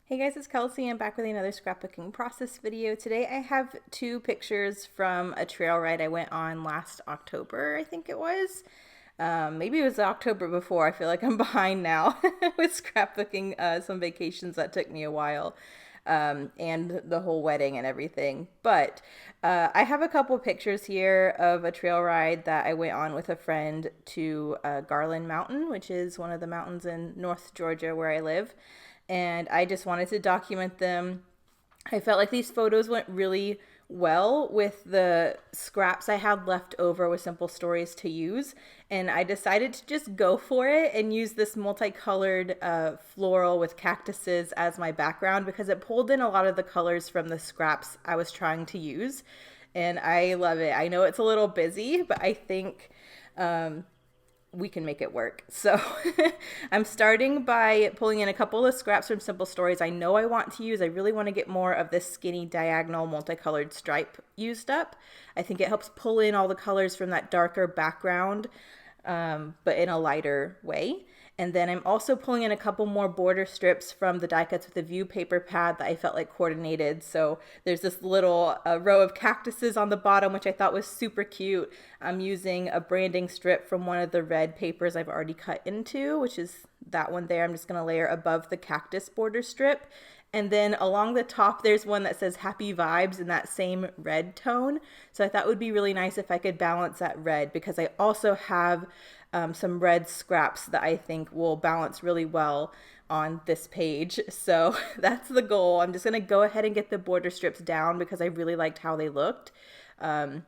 Hey guys, it's Kelsey. I'm back with another scrapbooking process video. Today I have two pictures from a trail ride I went on last October, I think it was. Maybe it was the October before. I feel like I'm behind now with scrapbooking some vacations that took me a while. And the whole wedding and everything. But I have a couple pictures here of a trail ride that I went on with a friend to Garland Mountain, which is one of the mountains in North Georgia where I live. And I just wanted to document them. I felt like these photos went really well with the scraps I had left over with simple stories to use. And I decided to just go for it and use this multicolored floral with cactuses as my background because it pulled in a lot of the colors from the scraps I was trying to use. And I love it. I know it's a little busy, but I think we can make it work. So I'm starting by pulling in a couple of scraps from Simple Stories I know I want to use. I really want to get more of this skinny diagonal multicolored stripe used up. I think it helps pull in all the colors from that darker background, but in a lighter way. And then I'm also pulling in a couple more border strips from the die cuts with the view paper pad that I felt like coordinated. So there's this little row of cactuses on the bottom, which I thought was super cute. I'm using a branding strip from one of the red papers I've already cut into, which is that one there. I'm just going to layer above the cactus border strip. And then along the top, there's one that says Happy Vibes in that same red tone. So I thought it would be really nice if I could balance that red because I also have some red scraps that I think will balance really well on this page. So that's the goal. I'm just going to go ahead and get the border strips down because I really liked how they looked. And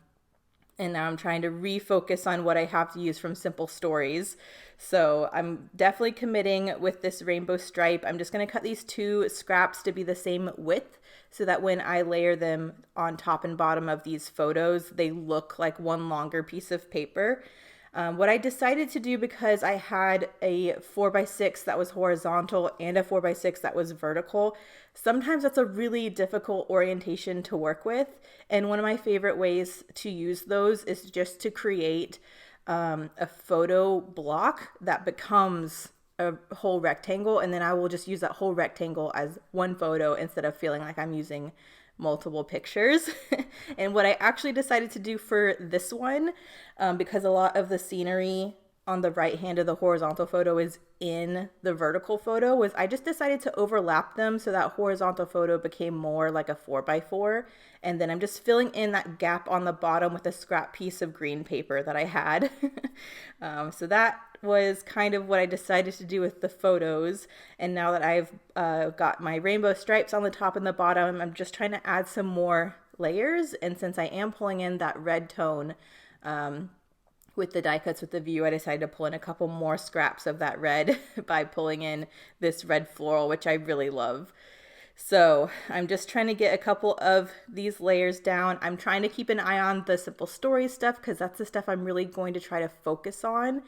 now I'm trying to refocus on what I have to use from Simple Stories. So I'm definitely committing with this rainbow stripe. I'm just going to cut these two scraps to be the same width so that when I layer them on top and bottom of these photos, they look like one longer piece of paper. What I decided to do, because I had a 4x6 that was horizontal and a 4x6 that was vertical, sometimes that's a really difficult orientation to work with. And one of my favorite ways to use those is just to create a photo block that becomes a whole rectangle, and then I will just use that whole rectangle as one photo instead of feeling like I'm using multiple pictures. And what I actually decided to do for this one, because a lot of the scenery on the right hand of the horizontal photo is in the vertical photo, was I just decided to overlap them so that horizontal photo became more like a 4x4. And then I'm just filling in that gap on the bottom with a scrap piece of green paper that I had. So that was kind of what I decided to do with the photos. And now that I've got my rainbow stripes on the top and the bottom, I'm just trying to add some more layers. And since I am pulling in that red tone with the die cuts with the view, I decided to pull in a couple more scraps of that red by pulling in this red floral, which I really love. So I'm just trying to get a couple of these layers down. I'm trying to keep an eye on the Simple Stories stuff because that's the stuff I'm really going to try to focus on.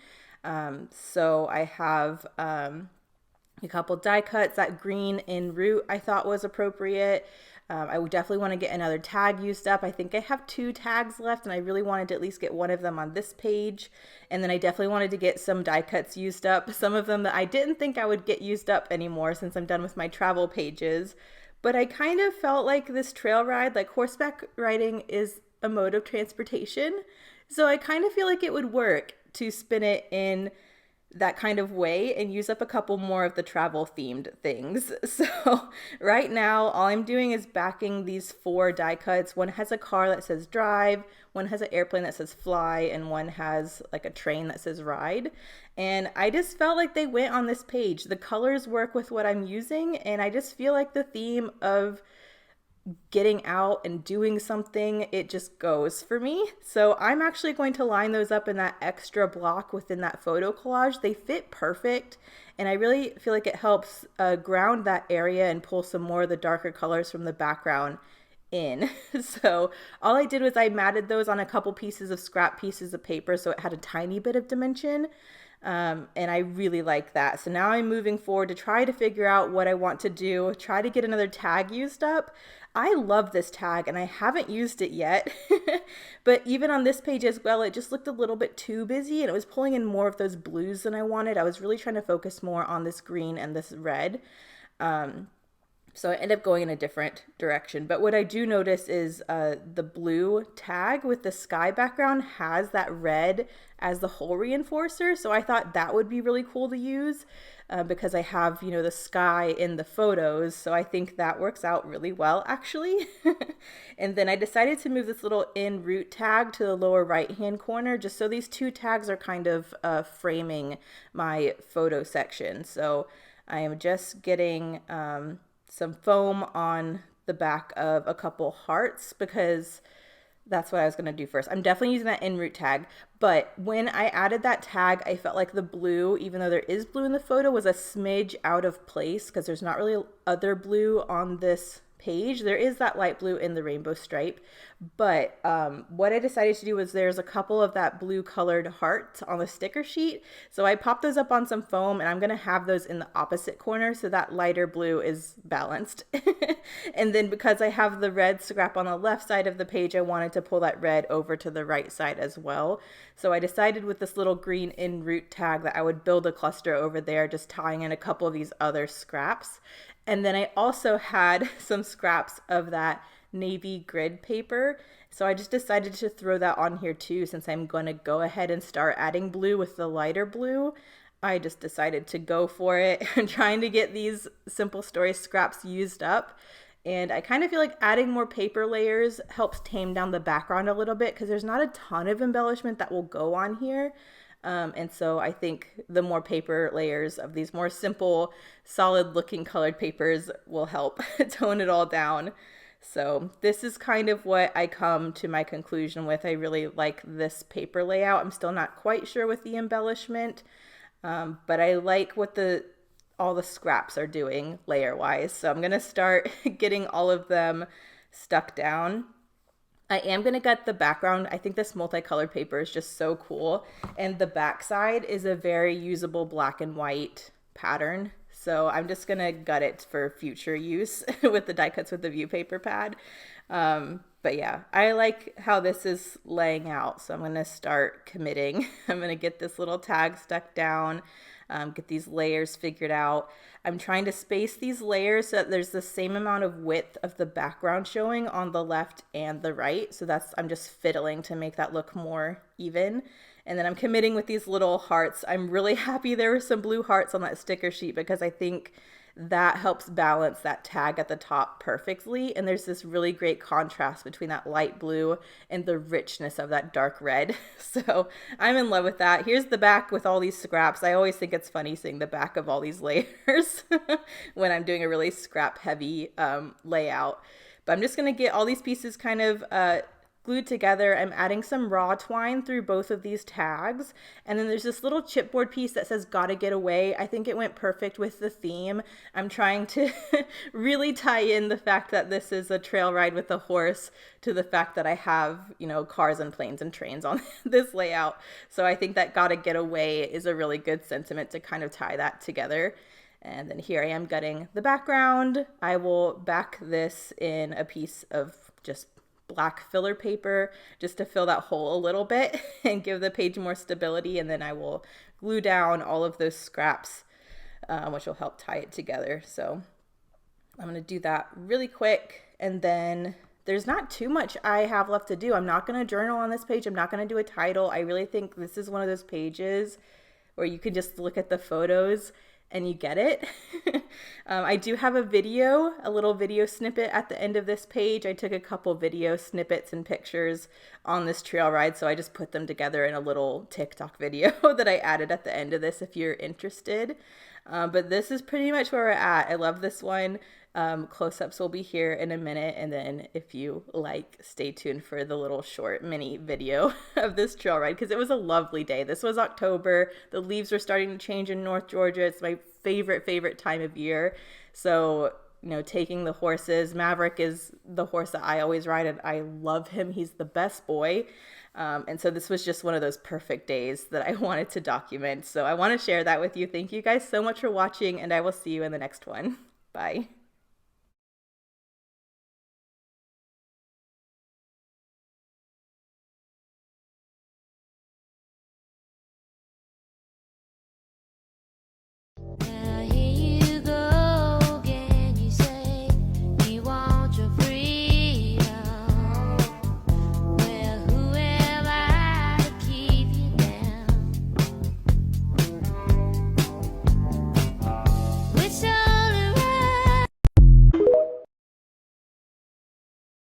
So I have a couple die cuts. That green in root I thought was appropriate. I would definitely want to get another tag used up. I think I have two tags left and I really wanted to at least get one of them on this page. And then I definitely wanted to get some die cuts used up. Some of them that I didn't think I would get used up anymore since I'm done with my travel pages. But I kind of felt like this trail ride, like horseback riding is a mode of transportation. So I kind of feel like it would work to spin it in that kind of way and use up a couple more of the travel themed things. So right now, all I'm doing is backing these four die cuts. One has a car that says drive, one has an airplane that says fly, and one has like a train that says ride. And I just felt like they went on this page. The colors work with what I'm using, and I just feel like the theme of getting out and doing something, it just goes for me. So I'm actually going to line those up in that extra block within that photo collage. They fit perfect, and I really feel like it helps ground that area and pull some more of the darker colors from the background in. So all I did was I matted those on a couple pieces of scrap pieces of paper so it had a tiny bit of dimension. And I really like that. So now I'm moving forward to try to figure out what I want to do, try to get another tag used up. I love this tag and I haven't used it yet. But even on this page as well, it just looked a little bit too busy and it was pulling in more of those blues than I wanted. I was really trying to focus more on this green and this red. So I end up going in a different direction. But what I do notice is the blue tag with the sky background has that red as the hole reinforcer. So I thought that would be really cool to use because I have, you know, the sky in the photos. So I think that works out really well, actually. And then I decided to move this little en route tag to the lower right-hand corner, just so these two tags are kind of framing my photo section. So I am just getting some foam on the back of a couple hearts because that's what I was going to do first. I'm definitely using that en route tag, but when I added that tag, I felt like the blue, even though there is blue in the photo, was a smidge out of place because there's not really other blue on this page. There is that light blue in the rainbow stripe, but what I decided to do was there's a couple of that blue colored hearts on the sticker sheet. So I popped those up on some foam and I'm going to have those in the opposite corner so that lighter blue is balanced. And then because I have the red scrap on the left side of the page, I wanted to pull that red over to the right side as well. So I decided with this little green en route tag that I would build a cluster over there, just tying in a couple of these other scraps. And then I also had some scraps of that navy grid paper. So I just decided to throw that on here too, since I'm going to go ahead and start adding blue with the lighter blue. I just decided to go for it. I'm trying to get these Simple Story scraps used up. And I kind of feel like adding more paper layers helps tame down the background a little bit because there's not a ton of embellishment that will go on here. And so I think the more paper layers of these more simple, solid looking colored papers will help tone it all down. So this is kind of what I come to my conclusion with. I really like this paper layout. I'm still not quite sure with the embellishment, but I like what all the scraps are doing layer wise. So I'm going to start getting all of them stuck down. I am going to gut the background. I think this multicolored paper is just so cool. And the backside is a very usable black and white pattern. So I'm just going to gut it for future use with the die cuts with the view paper pad. But yeah, I like how this is laying out. So I'm going to start committing. I'm going to get this little tag stuck down. Get these layers figured out. I'm trying to space these layers so that there's the same amount of width of the background showing on the left and the right. So I'm just fiddling to make that look more even. And then I'm committing with these little hearts. I'm really happy there were some blue hearts on that sticker sheet because I think that helps balance that tag at the top perfectly. And there's this really great contrast between that light blue and the richness of that dark red. So I'm in love with that. Here's the back with all these scraps. I always think it's funny seeing the back of all these layers when I'm doing a really scrap heavy layout. But I'm just going to get all these pieces kind of glued together. I'm adding some raw twine through both of these tags. And then there's this little chipboard piece that says "Gotta Get Away." I think it went perfect with the theme. I'm trying to really tie in the fact that this is a trail ride with a horse to the fact that I have, you know, cars and planes and trains on this layout. So I think that "Gotta Get Away" is a really good sentiment to kind of tie that together. And then here I am gutting the background. I will back this in a piece of just black filler paper just to fill that hole a little bit and give the page more stability. And then I will glue down all of those scraps, which will help tie it together. So I'm going to do that really quick. And then there's not too much I have left to do. I'm not going to journal on this page. I'm not going to do a title. I really think this is one of those pages where you can just look at the photos and you get it. I do have a little video snippet at the end of this page. I took a couple video snippets and pictures on this trail ride, so I just put them together in a little TikTok video that I added at the end of this if you're interested. But this is pretty much where we're at. I love this one. Close-ups will be here in a minute, and then if you like, stay tuned for the little short mini video of this trail ride because it was a lovely day. This was October. The leaves were starting to change in North Georgia. It's my favorite time of year. So, you know, taking the horses. Maverick is the horse that I always ride, and I love him. He's the best boy. And so this was just one of those perfect days that I wanted to document. So I want to share that with you. Thank you guys so much for watching, and I will see you in the next one. Bye.